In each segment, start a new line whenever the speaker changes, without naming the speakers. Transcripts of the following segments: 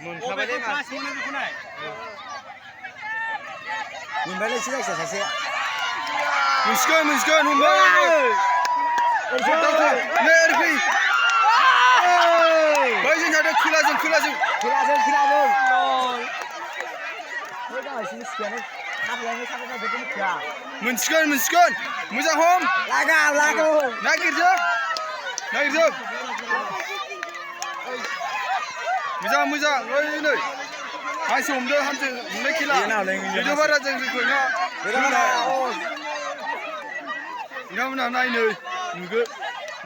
मोनखाबाय मासे
मोनबायलै सिगांसो सासे
मोनसिगोन हमबाय नै ओरै बै जों जादों खोलाजों
बै गासिबो सिखायानो थाबलायनो बेखौ मिथिया
मोनसिगोन मोजां हम
लागाव
नागिरजोब मोजां ओइ नै हांसो हमदों हांसो हमनाय खेला बेनो बारा जों जोंखौना नोंथांमोनहा नायनो नुगोन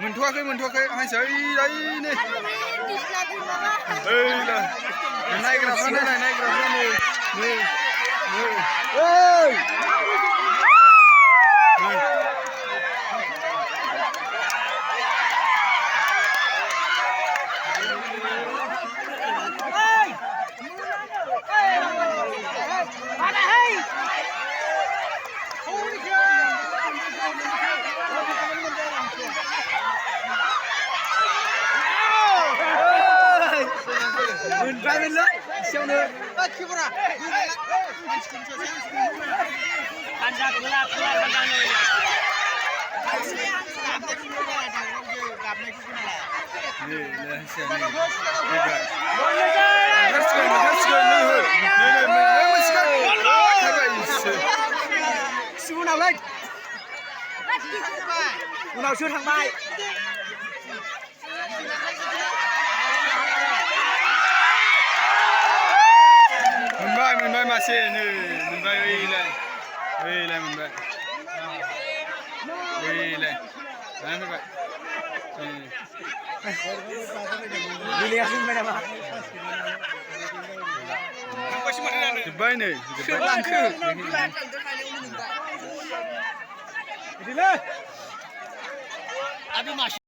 मोनथ'वाखै हांसोआ ओइ नै नायग्राफ्रा नै
मोनबायलै एसेयावनो उनावसो थांबाय
मोनबाय मासे नै मोनबाय ओइलाय मोनबाय फैबाय जोब्बाय नै